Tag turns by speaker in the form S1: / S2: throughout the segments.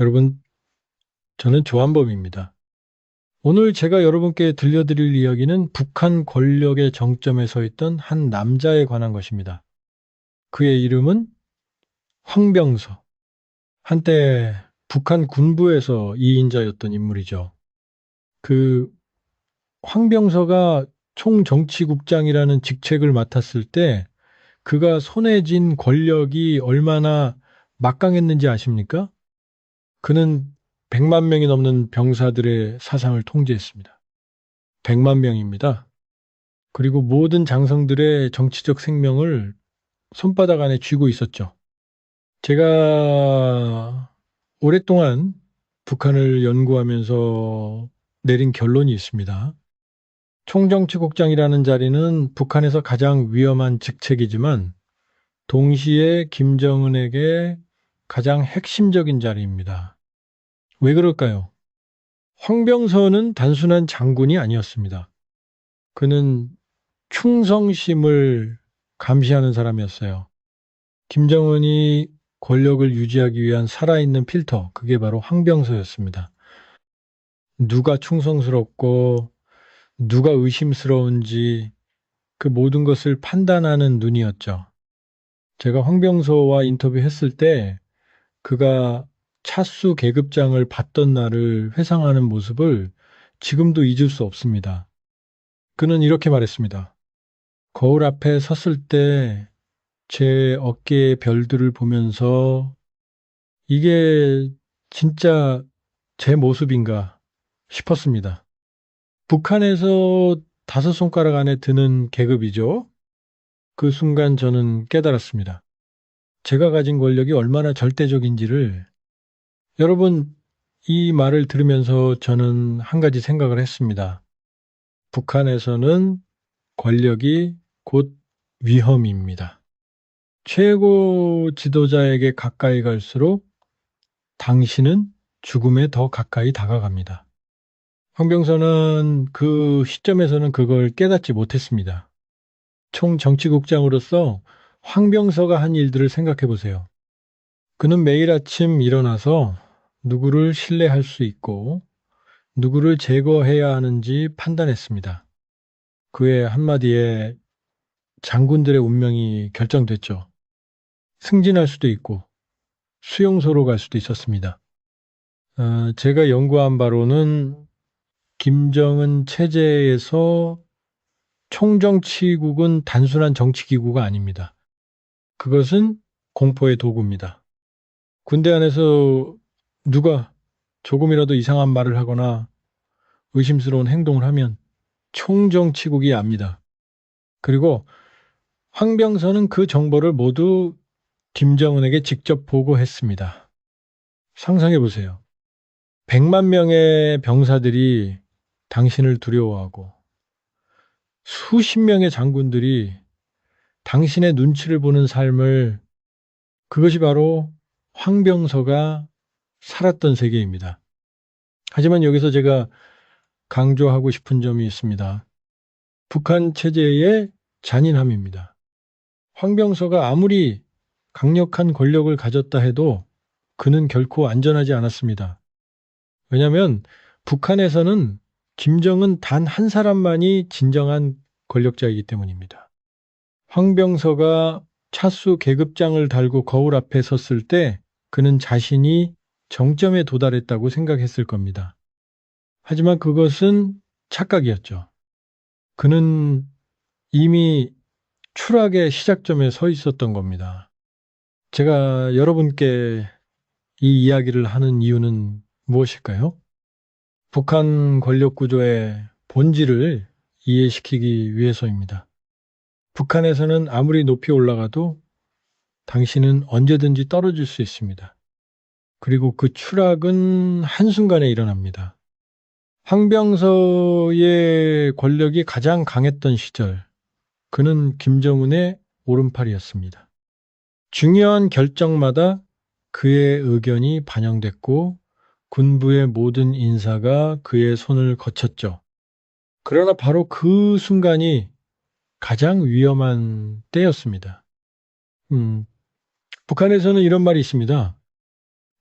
S1: 여러분, 저는 조한범입니다. 오늘 제가 여러분께 들려드릴 이야기는 북한 권력의 정점에 서 있던 한 남자에 관한 것입니다. 그의 이름은 황병서. 한때 북한 군부에서 2인자였던 인물이죠. 그 황병서가 총정치국장이라는 직책을 맡았을 때 그가 손에 쥔 권력이 얼마나 막강했는지 아십니까? 그는 100만 명이 넘는 병사들의 사상을 통제했습니다. 100만 명입니다. 그리고 모든 장성들의 정치적 생명을 손바닥 안에 쥐고 있었죠. 제가 오랫동안 북한을 연구하면서 내린 결론이 있습니다. 총정치국장이라는 자리는 북한에서 가장 위험한 직책이지만 동시에 김정은에게 가장 핵심적인 자리입니다. 왜 그럴까요? 황병서는 단순한 장군이 아니었습니다. 그는 충성심을 감시하는 사람이었어요. 김정은이 권력을 유지하기 위한 살아있는 필터, 그게 바로 황병서였습니다. 누가 충성스럽고 누가 의심스러운지 그 모든 것을 판단하는 눈이었죠. 제가 황병서와 인터뷰했을 때 그가 차수 계급장을 받던 날을 회상하는 모습을 지금도 잊을 수 없습니다. 그는 이렇게 말했습니다. 거울 앞에 섰을 때 제 어깨의 별들을 보면서 이게 진짜 제 모습인가 싶었습니다. 북한에서 5손가락 안에 드는 계급이죠. 그 순간 저는 깨달았습니다. 제가 가진 권력이 얼마나 절대적인지를. 여러분, 이 말을 들으면서 저는 한 가지 생각을 했습니다. 북한에서는 권력이 곧 위험입니다. 최고 지도자에게 가까이 갈수록 당신은 죽음에 더 가까이 다가갑니다. 황병서는 그 시점에서는 그걸 깨닫지 못했습니다. 총정치국장으로서 황병서가 한 일들을 생각해 보세요. 그는 매일 아침 일어나서 누구를 신뢰할 수 있고 누구를 제거해야 하는지 판단했습니다. 그의 한마디에 장군들의 운명이 결정됐죠. 승진할 수도 있고 수용소로 갈 수도 있었습니다. 제가 연구한 바로는 김정은 체제에서 총정치국은 단순한 정치기구가 아닙니다. 그것은 공포의 도구입니다. 군대 안에서 누가 조금이라도 이상한 말을 하거나 의심스러운 행동을 하면 총정치국이 압니다. 그리고 황병서는 그 정보를 모두 김정은에게 직접 보고했습니다. 상상해 보세요. 100만 명의 병사들이 당신을 두려워하고 수십 명의 장군들이 당신의 눈치를 보는 삶을, 그것이 바로 황병서가 살았던 세계입니다. 하지만 여기서 제가 강조하고 싶은 점이 있습니다. 북한 체제의 잔인함입니다. 황병서가 아무리 강력한 권력을 가졌다 해도 그는 결코 안전하지 않았습니다. 왜냐하면 북한에서는 김정은 단 한 사람만이 진정한 권력자이기 때문입니다. 황병서가 차수 계급장을 달고 거울 앞에 섰을 때 그는 자신이 정점에 도달했다고 생각했을 겁니다. 하지만 그것은 착각이었죠. 그는 이미 추락의 시작점에 서 있었던 겁니다. 제가 여러분께 이 이야기를 하는 이유는 무엇일까요? 북한 권력 구조의 본질을 이해시키기 위해서입니다. 북한에서는 아무리 높이 올라가도 당신은 언제든지 떨어질 수 있습니다. 그리고 그 추락은 한순간에 일어납니다. 황병서의 권력이 가장 강했던 시절, 그는 김정은의 오른팔이었습니다. 중요한 결정마다 그의 의견이 반영됐고 군부의 모든 인사가 그의 손을 거쳤죠. 그러나 바로 그 순간이 가장 위험한 때였습니다. 북한에서는 이런 말이 있습니다.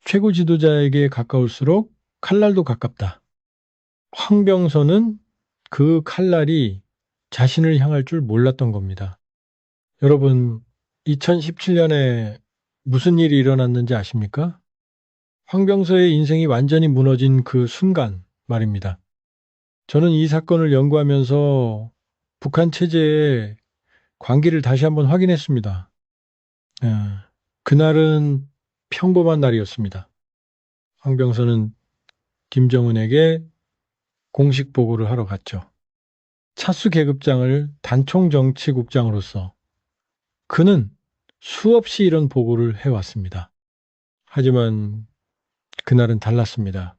S1: 최고 지도자에게 가까울수록 칼날도 가깝다. 황병서는 그 칼날이 자신을 향할 줄 몰랐던 겁니다. 여러분, 2017년에 무슨 일이 일어났는지 아십니까? 황병서의 인생이 완전히 무너진 그 순간 말입니다. 저는 이 사건을 연구하면서 북한 체제의 관계를 다시 한번 확인했습니다. 예, 그날은 평범한 날이었습니다. 황병서는 김정은에게 공식 보고를 하러 갔죠. 차수 계급장을 단총 정치국장으로서 그는 수없이 이런 보고를 해왔습니다. 하지만 그날은 달랐습니다.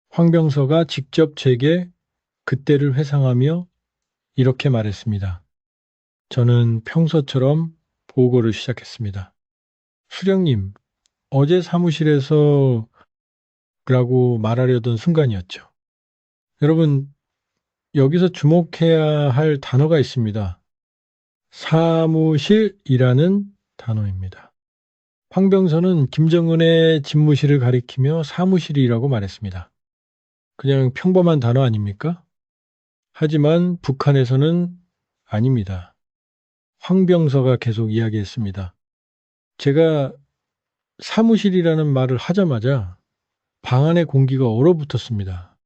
S1: 황병서가 직접 제게 그때를 회상하며 이렇게 말했습니다. 저는 평소처럼 보고를 시작했습니다. 수령님, 어제 사무실에서 라고 말하려던 순간이었죠. 여러분, 여기서 주목해야 할 단어가 있습니다. 사무실이라는 단어입니다. 황병서는 김정은의 집무실을 가리키며 사무실이라고 말했습니다. 그냥 평범한 단어 아닙니까? 하지만 북한에서는 아닙니다. 황병서가 계속 이야기했습니다. 제가 사무실이라는 말을 하자마자 방 안의 공기가 얼어붙었습니다.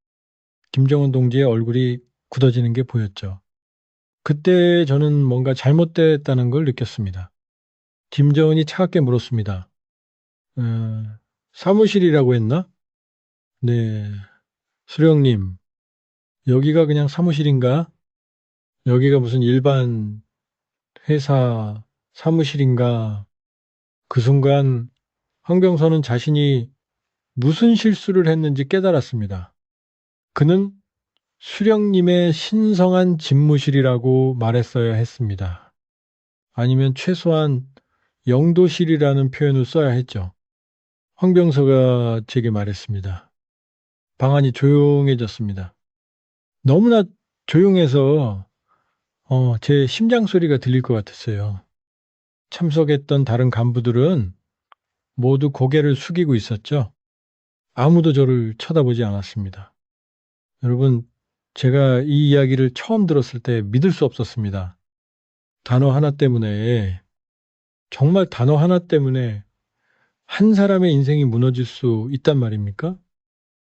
S1: 김정은 동지의 얼굴이 굳어지는 게 보였죠. 그때 저는 뭔가 잘못됐다는 걸 느꼈습니다. 김정은이 차갑게 물었습니다. 사무실이라고 했나? 네. 수령님, 여기가 그냥 사무실인가? 여기가 무슨 일반 회사 사무실인가? 그 순간 황병서는 자신이 무슨 실수를 했는지 깨달았습니다. 그는 수령님의 신성한 집무실이라고 말했어야 했습니다. 아니면 최소한 영도실이라는 표현을 써야 했죠. 황병서가 제게 말했습니다. 방안이 조용해졌습니다. 너무나 조용해서 제 심장 소리가 들릴 것 같았어요. 참석했던 다른 간부들은 모두 고개를 숙이고 있었죠. 아무도 저를 쳐다보지 않았습니다. 여러분, 제가 이 이야기를 처음 들었을 때 믿을 수 없었습니다. 단어 하나 때문에, 정말 단어 하나 때문에 한 사람의 인생이 무너질 수 있단 말입니까?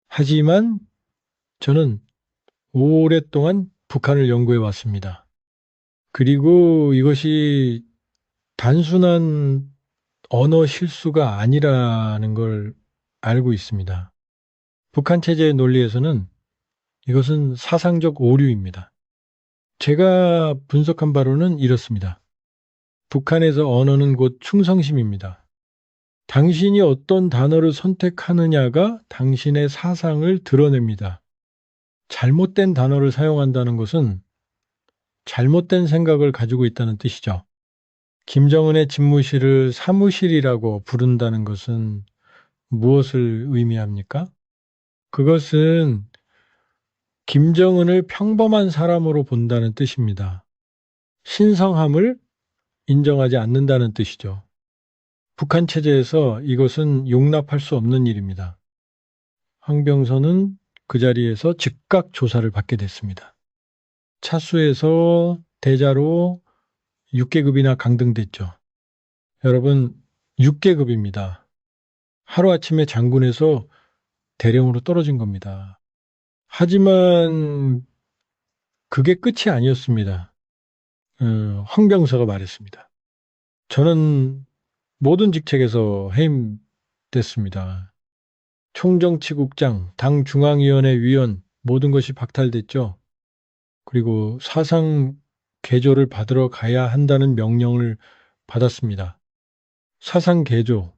S1: 하지만 저는 오랫동안 북한을 연구해 왔습니다. 그리고 이것이 단순한 언어 실수가 아니라는 걸 알고 있습니다. 북한 체제의 논리에서는 이것은 사상적 오류입니다. 제가 분석한 바로는 이렇습니다. 북한에서 언어는 곧 충성심입니다. 당신이 어떤 단어를 선택하느냐가 당신의 사상을 드러냅니다. 잘못된 단어를 사용한다는 것은 잘못된 생각을 가지고 있다는 뜻이죠. 김정은의 집무실을 사무실이라고 부른다는 것은 무엇을 의미합니까? 그것은 김정은을 평범한 사람으로 본다는 뜻입니다. 신성함을 인정하지 않는다는 뜻이죠. 북한 체제에서 이것은 용납할 수 없는 일입니다. 황병서는 그 자리에서 즉각 조사를 받게 됐습니다. 차수에서 대자로 6계급이나 강등됐죠. 여러분, 6계급입니다. 하루아침에 장군에서 대령으로 떨어진 겁니다. 하지만 그게 끝이 아니었습니다. 황병서가 말했습니다. 저는 모든 직책에서 해임됐습니다. 총정치국장, 당 중앙위원회 위원 모든 것이 박탈됐죠. 그리고 사상 개조를 받으러 가야 한다는 명령을 받았습니다. 사상 개조.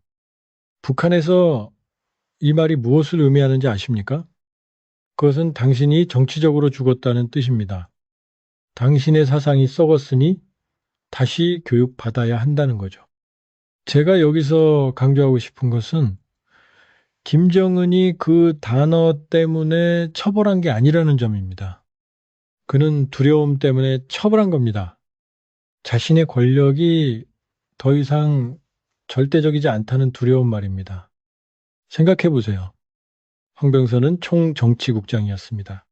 S1: 북한에서 이 말이 무엇을 의미하는지 아십니까? 그것은 당신이 정치적으로 죽었다는 뜻입니다. 당신의 사상이 썩었으니 다시 교육받아야 한다는 거죠. 제가 여기서 강조하고 싶은 것은 김정은이 그 단어 때문에 처벌한 게 아니라는 점입니다. 그는 두려움 때문에 처벌한 겁니다. 자신의 권력이 더 이상 절대적이지 않다는 두려움 말입니다. 생각해 보세요. 황병서는 총정치국장이었습니다.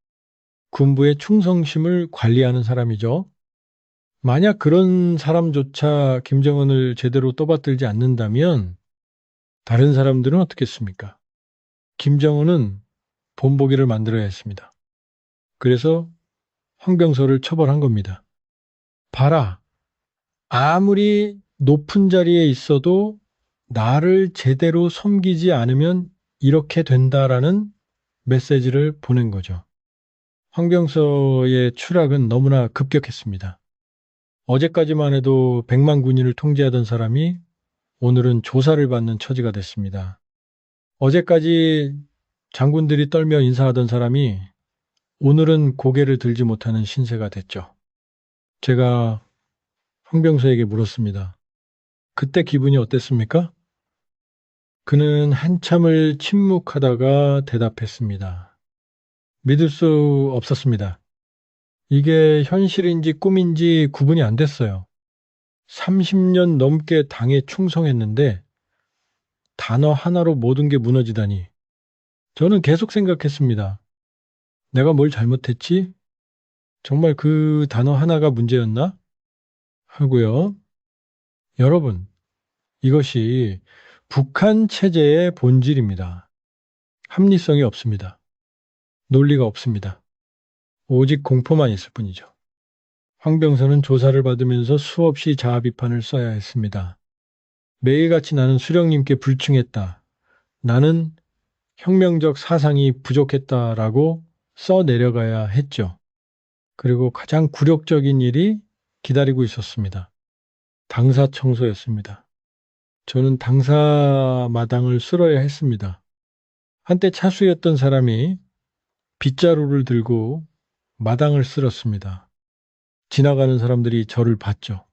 S1: 군부의 충성심을 관리하는 사람이죠. 만약 그런 사람조차 김정은을 제대로 떠받들지 않는다면 다른 사람들은 어떻겠습니까? 김정은은 본보기를 만들어야 했습니다. 그래서 황병서를 처벌한 겁니다. 봐라. 아무리 높은 자리에 있어도 나를 제대로 섬기지 않으면 이렇게 된다라는 메시지를 보낸 거죠. 황병서의 추락은 너무나 급격했습니다. 어제까지만 해도 100만 군인을 통제하던 사람이 오늘은 조사를 받는 처지가 됐습니다. 어제까지 장군들이 떨며 인사하던 사람이 오늘은 고개를 들지 못하는 신세가 됐죠. 제가 황병서에게 물었습니다. 그때 기분이 어땠습니까? 그는 한참을 침묵하다가 대답했습니다. 믿을 수 없었습니다. 이게 현실인지 꿈인지 구분이 안 됐어요. 30년 넘게 당에 충성했는데 단어 하나로 모든 게 무너지다니. 저는 계속 생각했습니다. 내가 뭘 잘못했지? 정말 그 단어 하나가 문제였나? 하고요. 여러분, 이것이 북한 체제의 본질입니다. 합리성이 없습니다. 논리가 없습니다. 오직 공포만 있을 뿐이죠. 황병서는 조사를 받으면서 수없이 자아 비판을 써야 했습니다. 매일같이 나는 수령님께 불충했다. 나는 혁명적 사상이 부족했다라고 써 내려가야 했죠. 그리고 가장 굴욕적인 일이 기다리고 있었습니다. 당사 청소였습니다. 저는 당사마당을 쓸어야 했습니다. 한때 차수였던 사람이 빗자루를 들고 마당을 쓸었습니다. 지나가는 사람들이 저를 봤죠.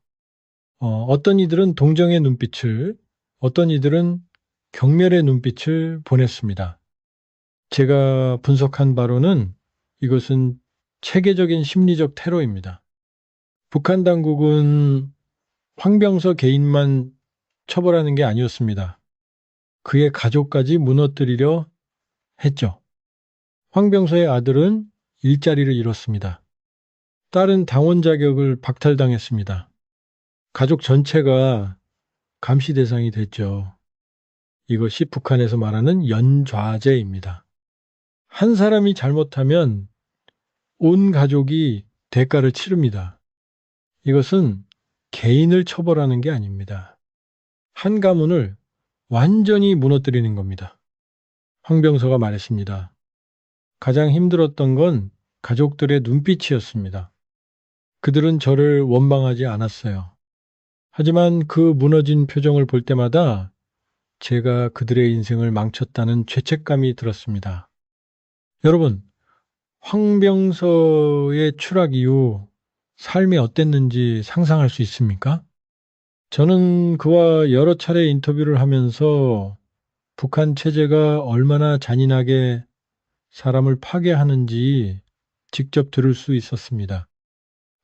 S1: 어떤 이들은 동정의 눈빛을, 어떤 이들은 경멸의 눈빛을 보냈습니다. 제가 분석한 바로는 이것은 체계적인 심리적 테러입니다. 북한 당국은 황병서 개인만 처벌하는 게 아니었습니다. 그의 가족까지 무너뜨리려 했죠. 황병서의 아들은 일자리를 잃었습니다. 딸은 당원 자격을 박탈당했습니다. 가족 전체가 감시 대상이 됐죠. 이것이 북한에서 말하는 연좌제입니다. 한 사람이 잘못하면 온 가족이 대가를 치릅니다. 이것은 개인을 처벌하는 게 아닙니다. 한 가문을 완전히 무너뜨리는 겁니다. 황병서가 말했습니다. 가장 힘들었던 건 가족들의 눈빛이었습니다. 그들은 저를 원망하지 않았어요. 하지만 그 무너진 표정을 볼 때마다 제가 그들의 인생을 망쳤다는 죄책감이 들었습니다. 여러분, 황병서의 추락 이후 삶이 어땠는지 상상할 수 있습니까? 저는 그와 여러 차례 인터뷰를 하면서 북한 체제가 얼마나 잔인하게 사람을 파괴하는지 직접 들을 수 있었습니다.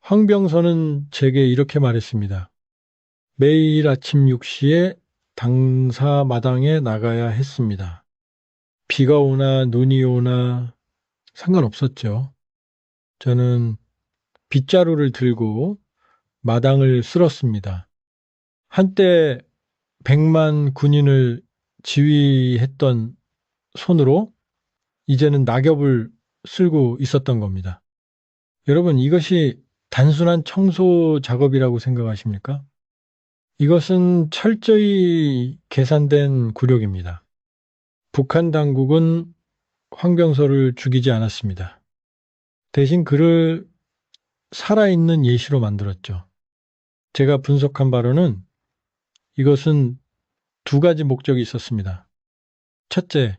S1: 황병서는 제게 이렇게 말했습니다. 매일 아침 6시에 당사 마당에 나가야 했습니다. 비가 오나 눈이 오나 상관없었죠. 저는 빗자루를 들고 마당을 쓸었습니다. 한때 100만 군인을 지휘했던 손으로 이제는 낙엽을 쓸고 있었던 겁니다. 여러분, 이것이 단순한 청소 작업이라고 생각하십니까? 이것은 철저히 계산된 굴욕입니다. 북한 당국은 황병서를 죽이지 않았습니다. 대신 그를 살아있는 예시로 만들었죠. 제가 분석한 바로는 이것은 두 가지 목적이 있었습니다. 첫째,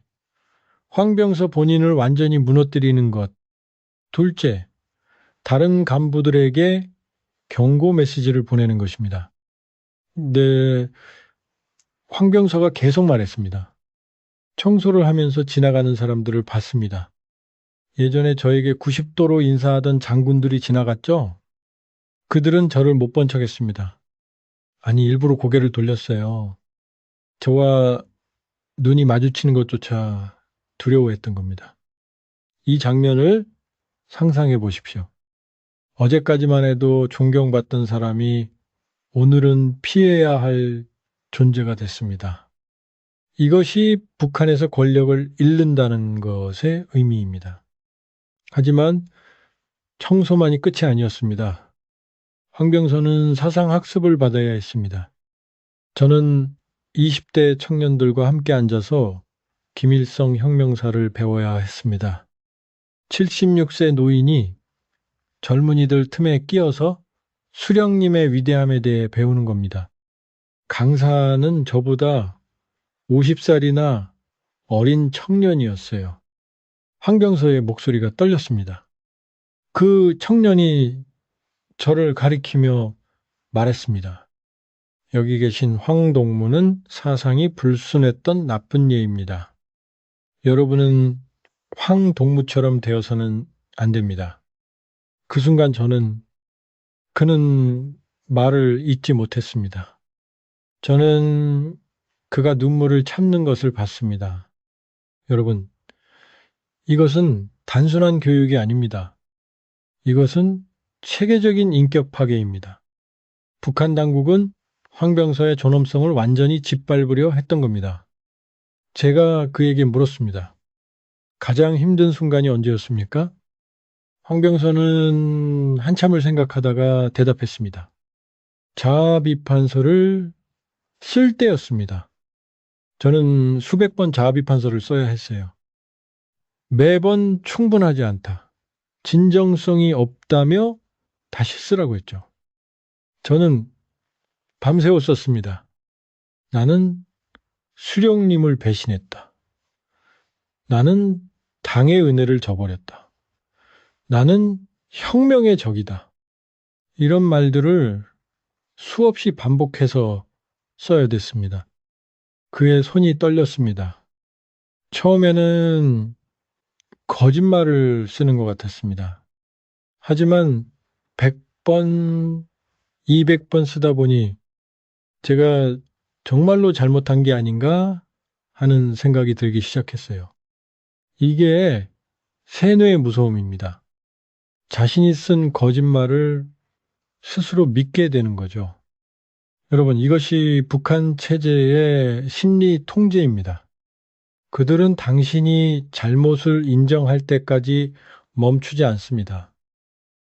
S1: 황병서 본인을 완전히 무너뜨리는 것. 둘째, 다른 간부들에게 경고 메시지를 보내는 것입니다. 네, 황병서가 계속 말했습니다. 청소를 하면서 지나가는 사람들을 봤습니다. 예전에 저에게 90도로 인사하던 장군들이 지나갔죠? 그들은 저를 못 본 척했습니다. 아니, 일부러 고개를 돌렸어요. 저와 눈이 마주치는 것조차 두려워했던 겁니다. 이 장면을 상상해 보십시오. 어제까지만 해도 존경받던 사람이 오늘은 피해야 할 존재가 됐습니다. 이것이 북한에서 권력을 잃는다는 것의 의미입니다. 하지만 청소만이 끝이 아니었습니다. 황병서는 사상학습을 받아야 했습니다. 저는 20대 청년들과 함께 앉아서 김일성 혁명사를 배워야 했습니다. 76세 노인이 젊은이들 틈에 끼어서 수령님의 위대함에 대해 배우는 겁니다. 강사는 저보다 50살이나 어린 청년이었어요. 황병서의 목소리가 떨렸습니다. 그 청년이 저를 가리키며 말했습니다. 여기 계신 황동무는 사상이 불순했던 나쁜 예입니다. 여러분은 황동무처럼 되어서는 안 됩니다. 그 순간 그는 말을 잊지 못했습니다. 저는 그가 눈물을 참는 것을 봤습니다. 여러분, 이것은 단순한 교육이 아닙니다. 이것은 체계적인 인격 파괴입니다. 북한 당국은 황병서의 존엄성을 완전히 짓밟으려 했던 겁니다. 제가 그에게 물었습니다. 가장 힘든 순간이 언제였습니까? 황병서는 한참을 생각하다가 대답했습니다. 자아 비판서를 쓸 때였습니다. 저는 수백 번 자아 비판서를 써야 했어요. 매번 충분하지 않다. 진정성이 없다며 다시 쓰라고 했죠. 저는 밤새워 썼습니다. 나는 수령님을 배신했다. 나는 당의 은혜를 저버렸다. 나는 혁명의 적이다. 이런 말들을 수없이 반복해서 써야 됐습니다. 그의 손이 떨렸습니다. 처음에는 거짓말을 쓰는 것 같았습니다. 하지만 100번, 200번 쓰다 보니 제가 정말로 잘못한 게 아닌가 하는 생각이 들기 시작했어요. 이게 세뇌의 무서움입니다. 자신이 쓴 거짓말을 스스로 믿게 되는 거죠. 여러분, 이것이 북한 체제의 심리 통제입니다. 그들은 당신이 잘못을 인정할 때까지 멈추지 않습니다.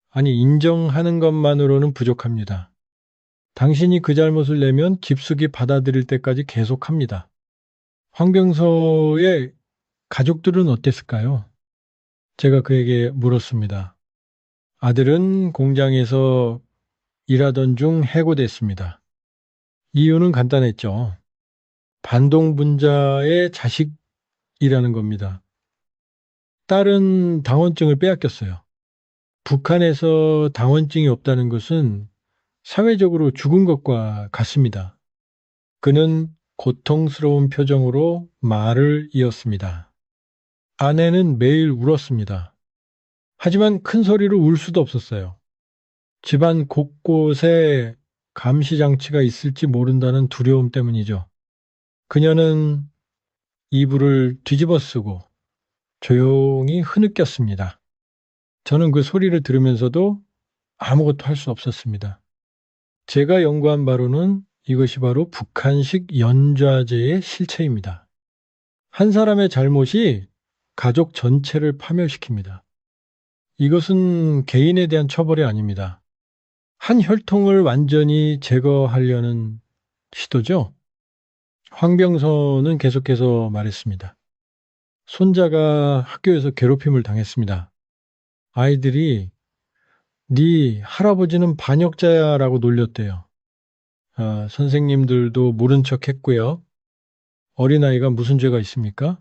S1: 아니, 인정하는 것만으로는 부족합니다. 당신이 그 잘못을 내면 깊숙이 받아들일 때까지 계속합니다. 황병서의 가족들은 어땠을까요? 제가 그에게 물었습니다. 아들은 공장에서 일하던 중 해고됐습니다. 이유는 간단했죠. 반동분자의 자식이라는 겁니다. 딸은 당원증을 빼앗겼어요. 북한에서 당원증이 없다는 것은 사회적으로 죽은 것과 같습니다. 그는 고통스러운 표정으로 말을 이었습니다. 아내는 매일 울었습니다. 하지만 큰 소리로 울 수도 없었어요. 집안 곳곳에 감시장치가 있을지 모른다는 두려움 때문이죠. 그녀는 이불을 뒤집어 쓰고 조용히 흐느꼈습니다. 저는 그 소리를 들으면서도 아무것도 할 수 없었습니다. 제가 연구한 바로는 이것이 바로 북한식 연좌제의 실체입니다. 한 사람의 잘못이 가족 전체를 파멸시킵니다. 이것은 개인에 대한 처벌이 아닙니다. 한 혈통을 완전히 제거하려는 시도죠. 황병서는 계속해서 말했습니다. 손자가 학교에서 괴롭힘을 당했습니다. 아이들이 네 할아버지는 반역자야라고 놀렸대요. 선생님들도 모른 척 했고요. 어린아이가 무슨 죄가 있습니까?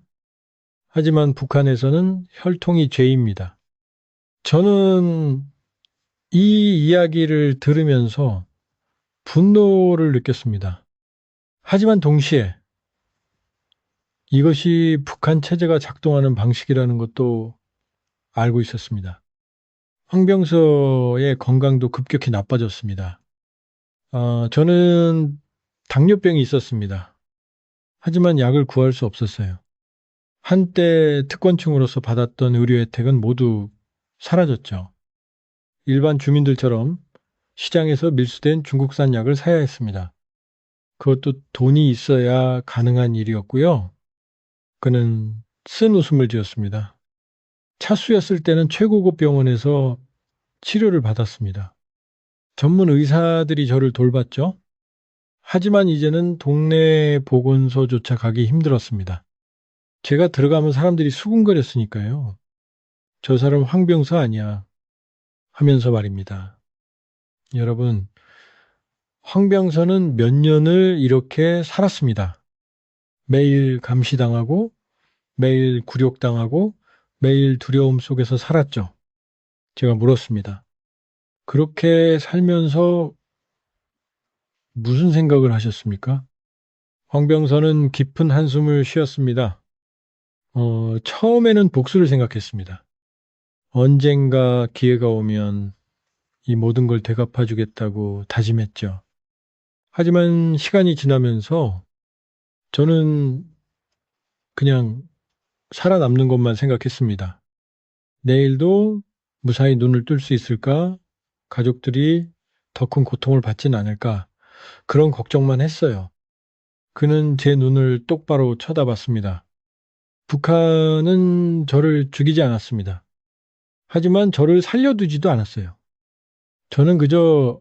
S1: 하지만 북한에서는 혈통이 죄입니다. 저는 이 이야기를 들으면서 분노를 느꼈습니다. 하지만 동시에 이것이 북한 체제가 작동하는 방식이라는 것도 알고 있었습니다. 황병서의 건강도 급격히 나빠졌습니다. 저는 당뇨병이 있었습니다. 하지만 약을 구할 수 없었어요. 한때 특권층으로서 받았던 의료 혜택은 모두 사라졌죠. 일반 주민들처럼 시장에서 밀수된 중국산 약을 사야 했습니다. 그것도 돈이 있어야 가능한 일이었고요. 그는 쓴 웃음을 지었습니다. 차수였을 때는 최고급 병원에서 치료를 받았습니다. 전문 의사들이 저를 돌봤죠. 하지만 이제는 동네 보건소조차 가기 힘들었습니다. 제가 들어가면 사람들이 수군거렸으니까요. 저 사람 황병서 아니야 하면서 말입니다. 여러분, 황병서는 몇 년을 이렇게 살았습니다. 매일 감시당하고 매일 굴욕당하고 매일 두려움 속에서 살았죠. 제가 물었습니다. 그렇게 살면서 무슨 생각을 하셨습니까? 황병서는 깊은 한숨을 쉬었습니다. 처음에는 복수를 생각했습니다. 언젠가 기회가 오면 이 모든 걸 되갚아 주겠다고 다짐했죠. 하지만 시간이 지나면서 저는 그냥 살아남는 것만 생각했습니다. 내일도 무사히 눈을 뜰 수 있을까? 가족들이 더 큰 고통을 받진 않을까? 그런 걱정만 했어요. 그는 제 눈을 똑바로 쳐다봤습니다. 북한은 저를 죽이지 않았습니다. 하지만 저를 살려두지도 않았어요. 저는 그저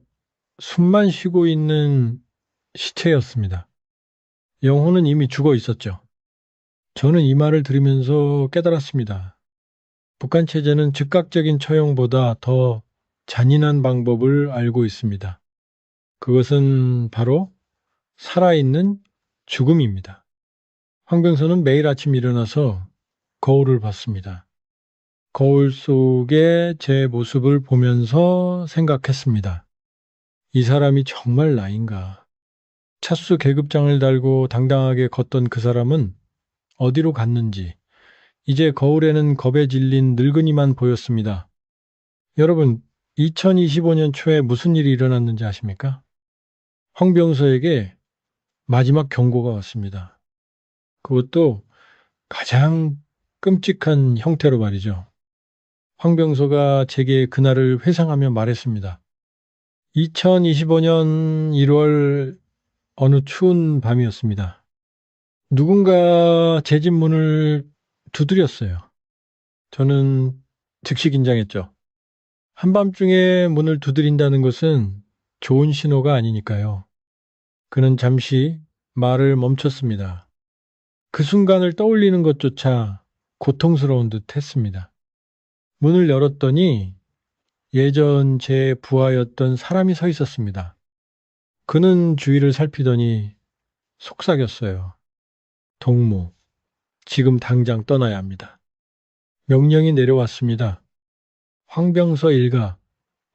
S1: 숨만 쉬고 있는 시체였습니다. 영혼은 이미 죽어 있었죠. 저는 이 말을 들으면서 깨달았습니다. 북한 체제는 즉각적인 처형보다 더 잔인한 방법을 알고 있습니다. 그것은 바로 살아있는 죽음입니다. 황병서는 매일 아침 일어나서 거울을 봤습니다. 거울 속에 제 모습을 보면서 생각했습니다. 이 사람이 정말 나인가? 차수 계급장을 달고 당당하게 걷던 그 사람은 어디로 갔는지 이제 거울에는 겁에 질린 늙은이만 보였습니다. 여러분, 2025년 초에 무슨 일이 일어났는지 아십니까? 황병서에게 마지막 경고가 왔습니다. 그것도 가장 끔찍한 형태로 말이죠. 황병서가 제게 그날을 회상하며 말했습니다. 2025년 1월 어느 추운 밤이었습니다. 누군가 제 집 문을 두드렸어요. 저는 즉시 긴장했죠. 한밤중에 문을 두드린다는 것은 좋은 신호가 아니니까요. 그는 잠시 말을 멈췄습니다. 그 순간을 떠올리는 것조차 고통스러운 듯 했습니다. 문을 열었더니 예전 제 부하였던 사람이 서 있었습니다. 그는 주위를 살피더니 속삭였어요. 동무, 지금 당장 떠나야 합니다. 명령이 내려왔습니다. 황병서 일가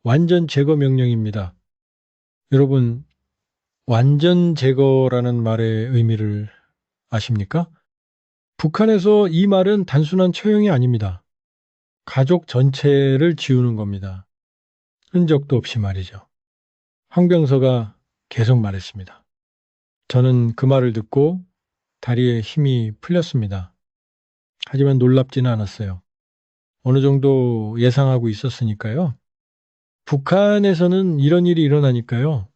S1: 완전 제거 명령입니다. 여러분, 완전 제거라는 말의 의미를 아십니까? 북한에서 이 말은 단순한 처형이 아닙니다. 가족 전체를 지우는 겁니다. 흔적도 없이 말이죠. 황병서가 계속 말했습니다. 저는 그 말을 듣고 다리에 힘이 풀렸습니다. 하지만 놀랍지는 않았어요. 어느 정도 예상하고 있었으니까요. 북한에서는 이런 일이 일어나니까요.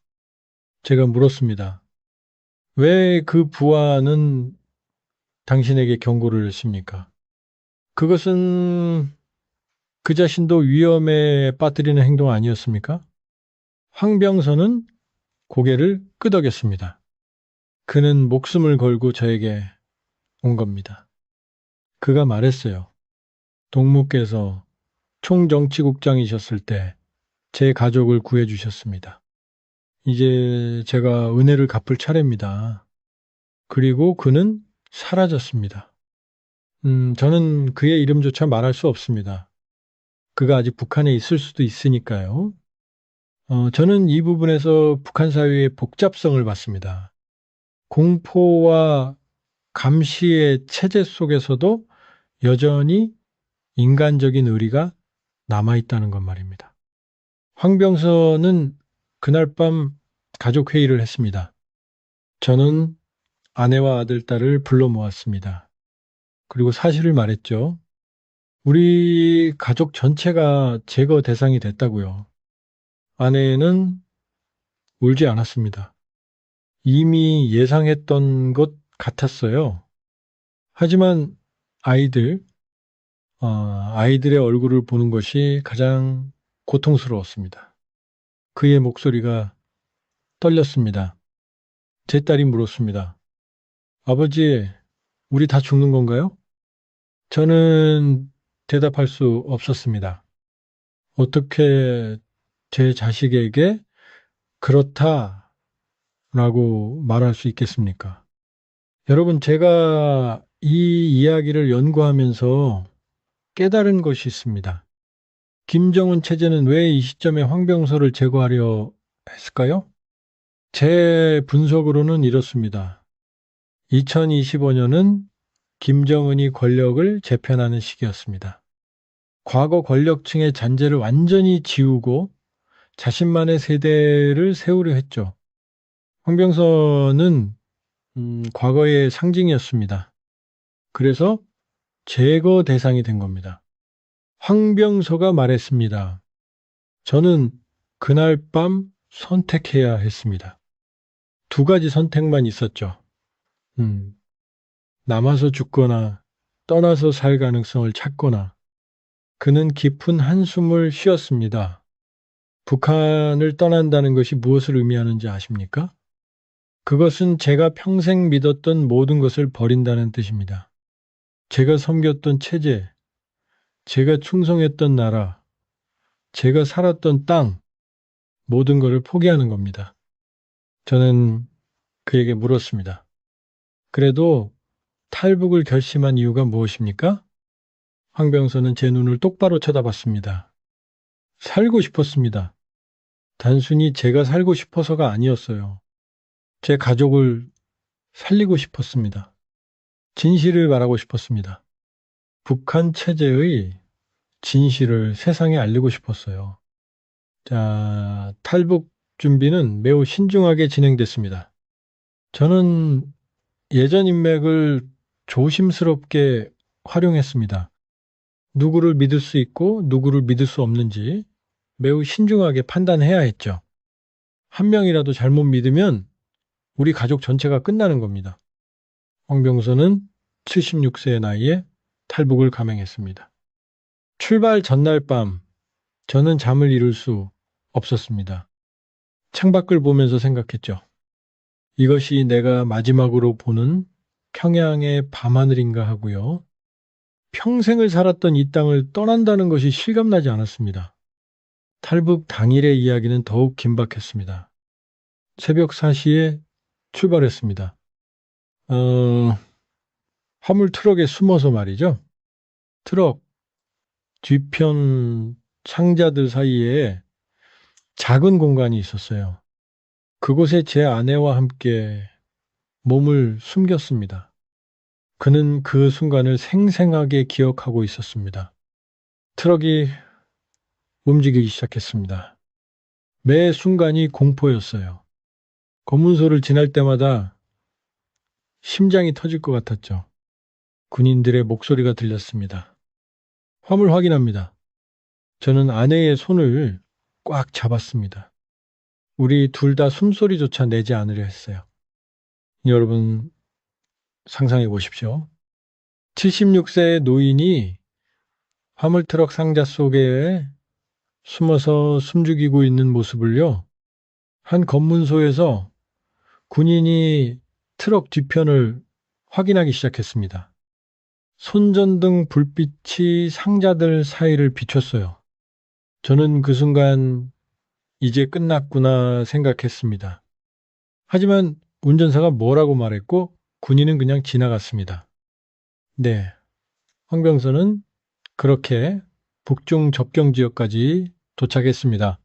S1: 제가 물었습니다. 왜 그 부하는 당신에게 경고를 했습니까? 그것은 그 자신도 위험에 빠뜨리는 행동 아니었습니까? 황병서는 고개를 끄덕였습니다. 그는 목숨을 걸고 저에게 온 겁니다. 그가 말했어요. 동무께서 총정치국장이셨을 때 제 가족을 구해주셨습니다. 이제 제가 은혜를 갚을 차례입니다. 그리고 그는 사라졌습니다. 저는 그의 이름조차 말할 수 없습니다. 그가 아직 북한에 있을 수도 있으니까요. 저는 이 부분에서 북한 사회의 복잡성을 봤습니다. 공포와 감시의 체제 속에서도 여전히 인간적인 의리가 남아있다는 것 말입니다. 황병서는 그날 밤 가족회의를 했습니다. 저는 아내와 아들, 딸을 불러 모았습니다. 그리고 사실을 말했죠. 우리 가족 전체가 제거 대상이 됐다고요. 아내는 울지 않았습니다. 이미 예상했던 것 같았어요. 하지만 아이들, 아이들의 얼굴을 보는 것이 가장 고통스러웠습니다. 그의 목소리가 떨렸습니다. 제 딸이 물었습니다. 아버지, 우리 다 죽는 건가요? 저는 대답할 수 없었습니다. 어떻게 제 자식에게 그렇다라고 말할 수 있겠습니까? 여러분, 제가 이 이야기를 연구하면서 깨달은 것이 있습니다. 김정은 체제는 왜 이 시점에 황병서를 제거하려 했을까요? 제 분석으로는 이렇습니다. 2025년은 김정은이 권력을 재편하는 시기였습니다. 과거 권력층의 잔재를 완전히 지우고 자신만의 세대를 세우려 했죠. 황병서는 과거의 상징이었습니다. 그래서 제거 대상이 된 겁니다. 황병서가 말했습니다. 저는 그날 밤 선택해야 했습니다. 두 가지 선택만 있었죠. 남아서 죽거나 떠나서 살 가능성을 찾거나 그는 깊은 한숨을 쉬었습니다. 북한을 떠난다는 것이 무엇을 의미하는지 아십니까? 그것은 제가 평생 믿었던 모든 것을 버린다는 뜻입니다. 제가 섬겼던 체제, 제가 충성했던 나라, 제가 살았던 땅, 모든 것을 포기하는 겁니다. 저는 그에게 물었습니다. 그래도 탈북을 결심한 이유가 무엇입니까? 황병서는 제 눈을 똑바로 쳐다봤습니다. 살고 싶었습니다. 단순히 제가 살고 싶어서가 아니었어요. 제 가족을 살리고 싶었습니다. 진실을 말하고 싶었습니다. 북한 체제의 진실을 세상에 알리고 싶었어요. 자, 탈북 준비는 매우 신중하게 진행됐습니다. 저는 예전 인맥을 조심스럽게 활용했습니다. 누구를 믿을 수 있고 누구를 믿을 수 없는지 매우 신중하게 판단해야 했죠. 한 명이라도 잘못 믿으면 우리 가족 전체가 끝나는 겁니다. 황병서는 76세의 나이에 탈북을 감행했습니다. 출발 전날 밤, 저는 잠을 이룰 수 없었습니다. 창밖을 보면서 생각했죠. 이것이 내가 마지막으로 보는 평양의 밤하늘인가 하고요. 평생을 살았던 이 땅을 떠난다는 것이 실감나지 않았습니다. 탈북 당일의 이야기는 더욱 긴박했습니다. 새벽 4시에 출발했습니다. 화물 트럭에 숨어서 말이죠. 트럭 뒤편 상자들 사이에 작은 공간이 있었어요. 그곳에 제 아내와 함께 몸을 숨겼습니다. 그는 그 순간을 생생하게 기억하고 있었습니다. 트럭이 움직이기 시작했습니다. 매 순간이 공포였어요. 검문소를 지날 때마다 심장이 터질 것 같았죠. 군인들의 목소리가 들렸습니다. 화물 확인합니다. 저는 아내의 손을 꽉 잡았습니다. 우리 둘 다 숨소리조차 내지 않으려 했어요. 여러분 상상해 보십시오. 76세의 노인이 화물트럭 상자 속에 숨어서 숨죽이고 있는 모습을요. 한 검문소에서 군인이 트럭 뒤편을 확인하기 시작했습니다. 손전등 불빛이 상자들 사이를 비췄어요. 저는 그 순간 이제 끝났구나 생각했습니다. 하지만 운전사가 뭐라고 말했고 군인은 그냥 지나갔습니다. 네, 황병서는 그렇게 북중 접경 지역까지 도착했습니다.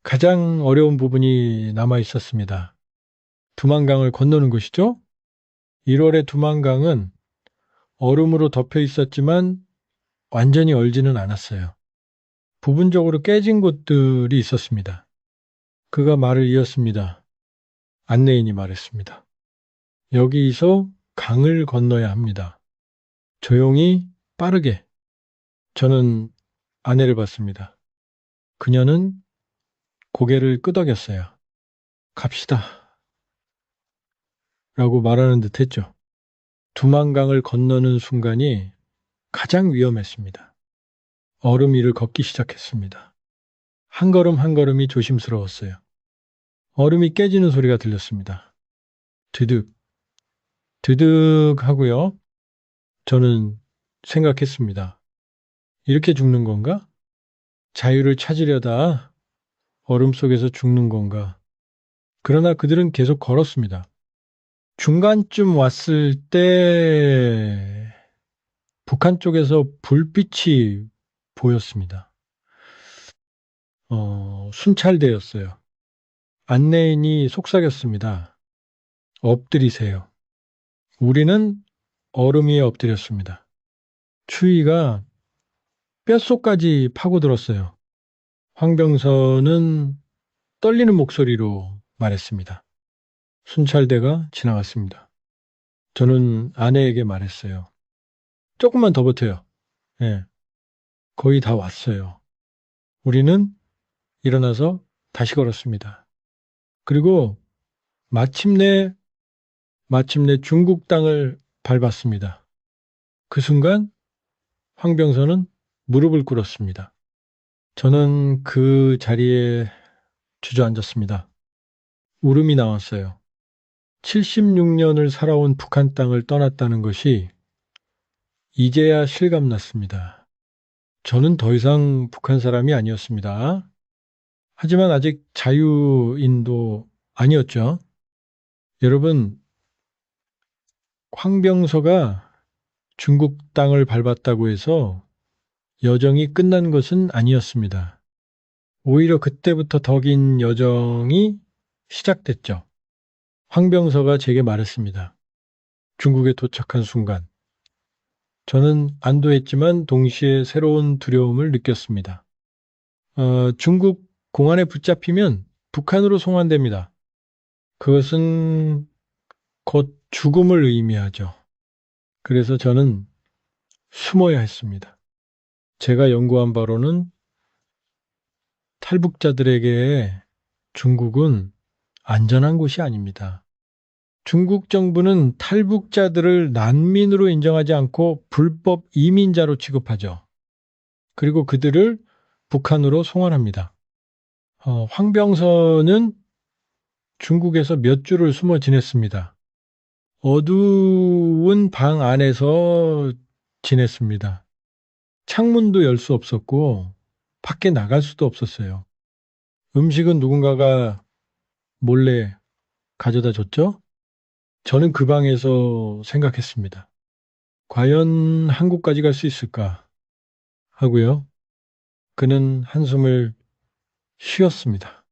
S1: 가장 어려운 부분이 남아 있었습니다. 두만강을 건너는 것이죠. 1월의 두만강은 얼음으로 덮여 있었지만 완전히 얼지는 않았어요. 부분적으로 깨진 곳들이 있었습니다. 그가 말을 이었습니다. 안내인이 말했습니다. 여기서 강을 건너야 합니다. 조용히 빠르게. 저는 아내를 봤습니다. 그녀는 고개를 끄덕였어요. 갑시다. 라고 말하는 듯 했죠. 두만강을 건너는 순간이 가장 위험했습니다. 얼음 위를 걷기 시작했습니다. 한 걸음 한 걸음이 조심스러웠어요. 얼음이 깨지는 소리가 들렸습니다. 드득, 드득 하고요. 저는 생각했습니다. 이렇게 죽는 건가? 자유를 찾으려다 얼음 속에서 죽는 건가? 그러나 그들은 계속 걸었습니다. 중간쯤 왔을 때 북한 쪽에서 불빛이 보였습니다. 순찰대였어요. 안내인이 속삭였습니다. 엎드리세요. 우리는 얼음 위에 엎드렸습니다. 추위가 뼛속까지 파고들었어요. 황병서는 떨리는 목소리로 말했습니다. 순찰대가 지나갔습니다. 저는 아내에게 말했어요. 조금만 더 버텨요. 예, 거의 다 왔어요. 우리는 일어나서 다시 걸었습니다. 그리고 마침내 중국 땅을 밟았습니다. 그 순간 황병서는 무릎을 꿇었습니다. 저는 그 자리에 주저앉았습니다. 울음이 나왔어요. 76년을 살아온 북한 땅을 떠났다는 것이 이제야 실감났습니다. 저는 더 이상 북한 사람이 아니었습니다. 하지만 아직 자유인도 아니었죠. 여러분, 황병서가 중국 땅을 밟았다고 해서 여정이 끝난 것은 아니었습니다. 오히려 그때부터 더 긴 여정이 시작됐죠. 황병서가 제게 말했습니다. 중국에 도착한 순간, 저는 안도했지만 동시에 새로운 두려움을 느꼈습니다. 중국 공안에 붙잡히면 북한으로 송환됩니다. 그것은 곧 죽음을 의미하죠. 그래서 저는 숨어야 했습니다. 제가 연구한 바로는 탈북자들에게 중국은 안전한 곳이 아닙니다. 중국 정부는 탈북자들을 난민으로 인정하지 않고 불법 이민자로 취급하죠. 그리고 그들을 북한으로 송환합니다. 황병서는 중국에서 몇 주를 숨어 지냈습니다. 어두운 방 안에서 지냈습니다. 창문도 열 수 없었고 밖에 나갈 수도 없었어요. 음식은 누군가가 몰래 가져다 줬죠? 저는 그 방에서 생각했습니다. 과연 한국까지 갈 수 있을까 하고요. 그는 한숨을 쉬었습니다.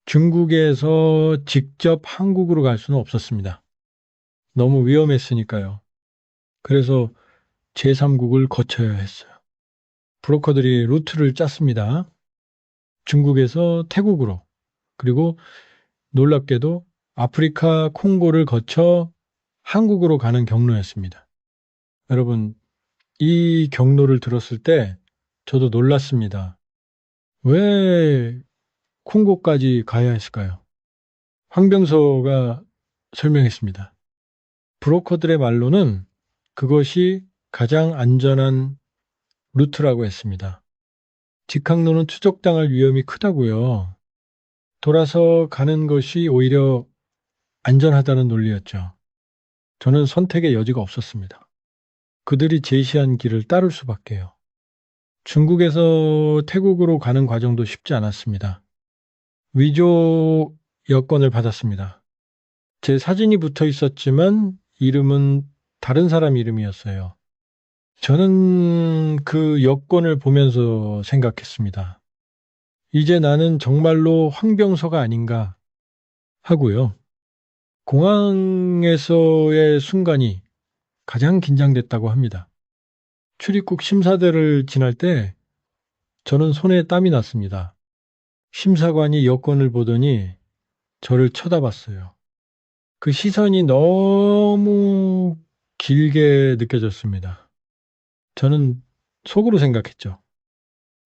S1: 중국에서 직접 한국으로 갈 수는 없었습니다. 너무 위험했으니까요. 그래서 제3국을 거쳐야 했어요. 브로커들이 루트를 짰습니다. 중국에서 태국으로, 그리고 놀랍게도 아프리카 콩고를 거쳐 한국으로 가는 경로였습니다. 여러분, 이 경로를 들었을 때 저도 놀랐습니다. 왜 콩고까지 가야 했을까요? 황병서가 설명했습니다. 브로커들의 말로는 그것이 가장 안전한 루트라고 했습니다. 직항로는 추적당할 위험이 크다고요. 돌아서 가는 것이 오히려 안전하다는 논리였죠. 저는 선택의 여지가 없었습니다. 그들이 제시한 길을 따를 수밖에요. 중국에서 태국으로 가는 과정도 쉽지 않았습니다. 위조 여권을 받았습니다. 제 사진이 붙어 있었지만 이름은 다른 사람 이름이었어요. 저는 그 여권을 보면서 생각했습니다. 이제 나는 정말로 황병서가 아닌가 하고요. 공항에서의 순간이 가장 긴장됐다고 합니다. 출입국 심사대를 지날 때 저는 손에 땀이 났습니다. 심사관이 여권을 보더니 저를 쳐다봤어요. 그 시선이 너무 길게 느껴졌습니다. 저는 속으로 생각했죠.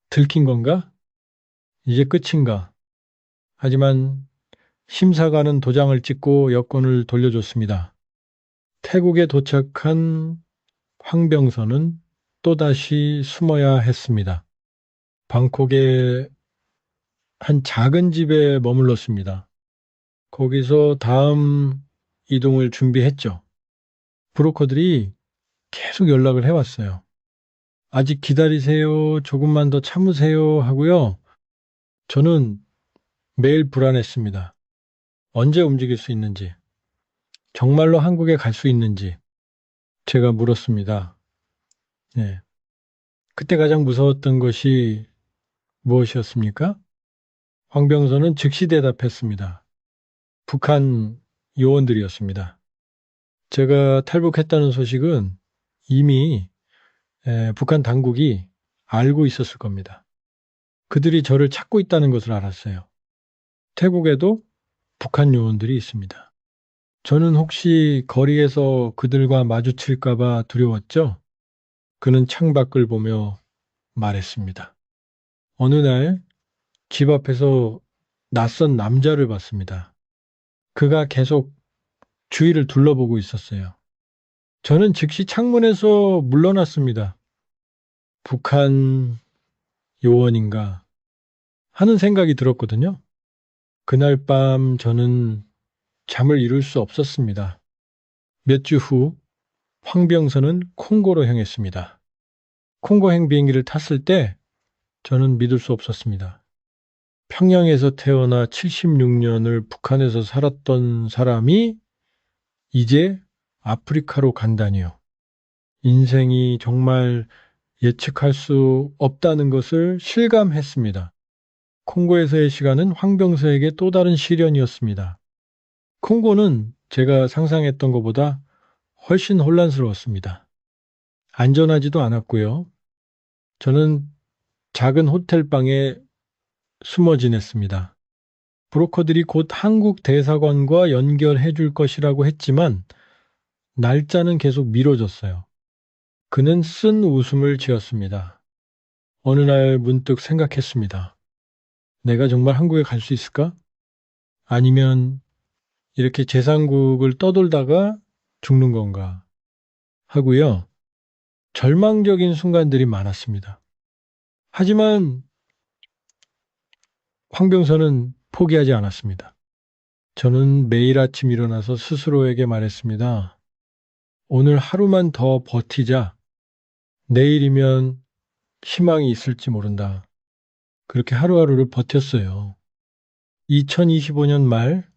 S1: 들킨 건가? 이제 끝인가? 하지만 심사관은 도장을 찍고 여권을 돌려줬습니다. 태국에 도착한 황병선은 또다시 숨어야 했습니다. 방콕의 한 작은 집에 머물렀습니다. 거기서 다음 이동을 준비했죠. 브로커들이 계속 연락을 해왔어요. 아직 기다리세요. 조금만 더 참으세요. 하고요. 저는 매일 불안했습니다. 언제 움직일 수 있는지, 정말로 한국에 갈 수 있는지 제가 물었습니다. 네. 그때 가장 무서웠던 것이 무엇이었습니까? 황병선은 즉시 대답했습니다. 북한 요원들이었습니다. 제가 탈북했다는 소식은 이미 북한 당국이 알고 있었을 겁니다. 그들이 저를 찾고 있다는 것을 알았어요. 태국에도 북한 요원들이 있습니다. 저는 혹시 거리에서 그들과 마주칠까봐 두려웠죠? 그는 창밖을 보며 말했습니다. 어느 날 집 앞에서 낯선 남자를 봤습니다. 그가 계속 주위를 둘러보고 있었어요. 저는 즉시 창문에서 물러났습니다. 북한 요원인가 하는 생각이 들었거든요. 그날 밤 저는 잠을 이룰 수 없었습니다. 몇 주 후 황병선은 콩고로 향했습니다. 콩고행 비행기를 탔을 때 저는 믿을 수 없었습니다. 평양에서 태어나 76년을 북한에서 살았던 사람이 이제 아프리카로 간다니요. 인생이 정말 예측할 수 없다는 것을 실감했습니다. 콩고에서의 시간은 황병서에게 또 다른 시련이었습니다. 콩고는 제가 상상했던 것보다 훨씬 혼란스러웠습니다. 안전하지도 않았고요. 저는 작은 호텔방에 숨어 지냈습니다. 브로커들이 곧 한국 대사관과 연결해 줄 것이라고 했지만 날짜는 계속 미뤄졌어요. 그는 쓴 웃음을 지었습니다. 어느 날 문득 생각했습니다. 내가 정말 한국에 갈 수 있을까? 아니면 이렇게 제3국을 떠돌다가 죽는 건가? 하고요. 절망적인 순간들이 많았습니다. 하지만 황병선은 포기하지 않았습니다. 저는 매일 아침 일어나서 스스로에게 말했습니다. 오늘 하루만 더 버티자. 내일이면 희망이 있을지 모른다. 그렇게 하루하루를 버텼어요. 2025년 말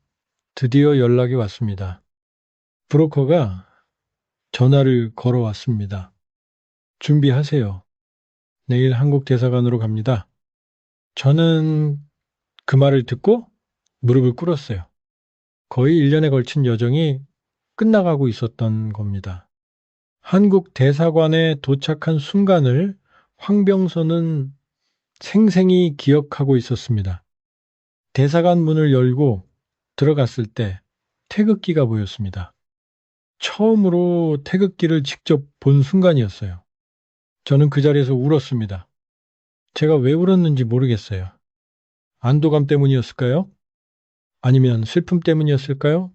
S1: 드디어 연락이 왔습니다. 브로커가 전화를 걸어왔습니다. 준비하세요. 내일 한국 대사관으로 갑니다. 저는 그 말을 듣고 무릎을 꿇었어요. 거의 1년에 걸친 여정이 끝나가고 있었던 겁니다. 한국 대사관에 도착한 순간을 황병선은 생생히 기억하고 있었습니다. 대사관 문을 열고 들어갔을 때 태극기가 보였습니다. 처음으로 태극기를 직접 본 순간이었어요. 저는 그 자리에서 울었습니다. 제가 왜 울었는지 모르겠어요. 안도감 때문이었을까요? 아니면 슬픔 때문이었을까요?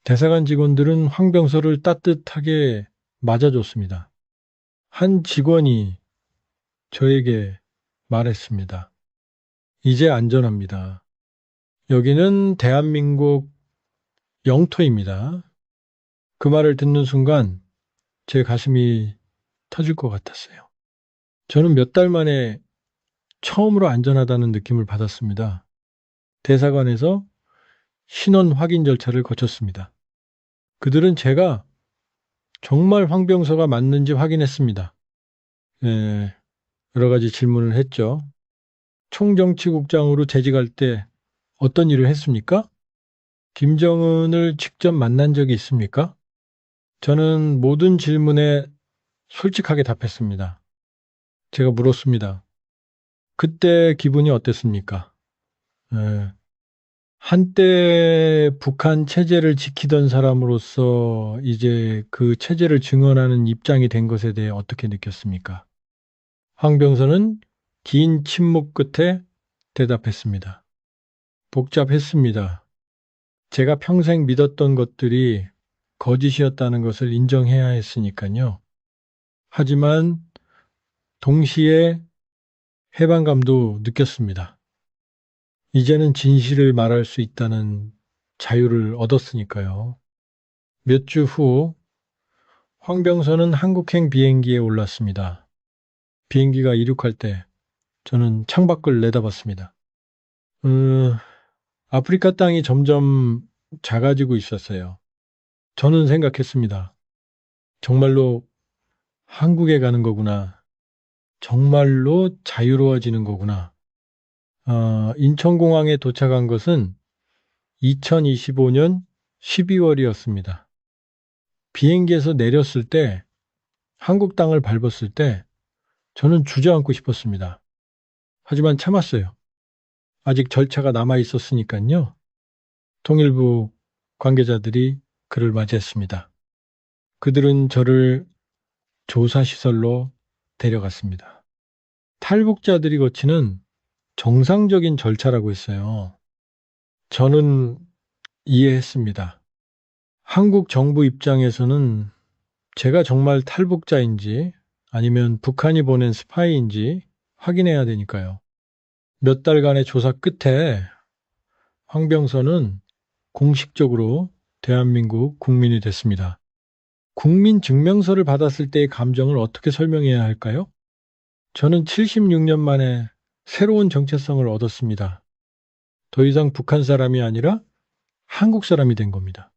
S1: 대사관 직원들은 황병서를 따뜻하게 맞아줬습니다. 한 직원이 저에게 말했습니다. 이제 안전합니다. 여기는 대한민국 영토입니다. 그 말을 듣는 순간 제 가슴이 터질 것 같았어요. 저는 몇 달 만에 처음으로 안전하다는 느낌을 받았습니다. 대사관에서 신원 확인 절차를 거쳤습니다. 그들은 제가 정말 황병서가 맞는지 확인했습니다. 여러 가지 질문을 했죠. 총정치국장으로 재직할 때 어떤 일을 했습니까? 김정은을 직접 만난 적이 있습니까? 저는 모든 질문에 솔직하게 답했습니다. 제가 물었습니다. 그때 기분이 어땠습니까? 예, 한때 북한 체제를 지키던 사람으로서 이제 그 체제를 증언하는 입장이 된 것에 대해 어떻게 느꼈습니까? 황병선은 긴 침묵 끝에 대답했습니다. 복잡했습니다. 제가 평생 믿었던 것들이 거짓이었다는 것을 인정해야 했으니까요. 하지만 동시에 해방감도 느꼈습니다. 이제는 진실을 말할 수 있다는 자유를 얻었으니까요. 몇 주 후 황병선은 한국행 비행기에 올랐습니다. 비행기가 이륙할 때 저는 창밖을 내다봤습니다. 아프리카 땅이 점점 작아지고 있었어요. 저는 생각했습니다. 정말로 한국에 가는 거구나. 정말로 자유로워지는 거구나. 인천공항에 도착한 것은 2025년 12월이었습니다. 비행기에서 내렸을 때, 한국 땅을 밟았을 때, 저는 주저앉고 싶었습니다. 하지만 참았어요. 아직 절차가 남아 있었으니까요. 통일부 관계자들이 그를 맞이했습니다. 그들은 저를 조사시설로 데려갔습니다. 탈북자들이 거치는 정상적인 절차라고 했어요. 저는 이해했습니다. 한국 정부 입장에서는 제가 정말 탈북자인지 아니면 북한이 보낸 스파이인지 확인해야 되니까요. 몇 달간의 조사 끝에 황병선은 공식적으로 대한민국 국민이 됐습니다. 국민 증명서를 받았을 때의 감정을 어떻게 설명해야 할까요? 저는 76년 만에 새로운 정체성을 얻었습니다. 더 이상 북한 사람이 아니라 한국 사람이 된 겁니다.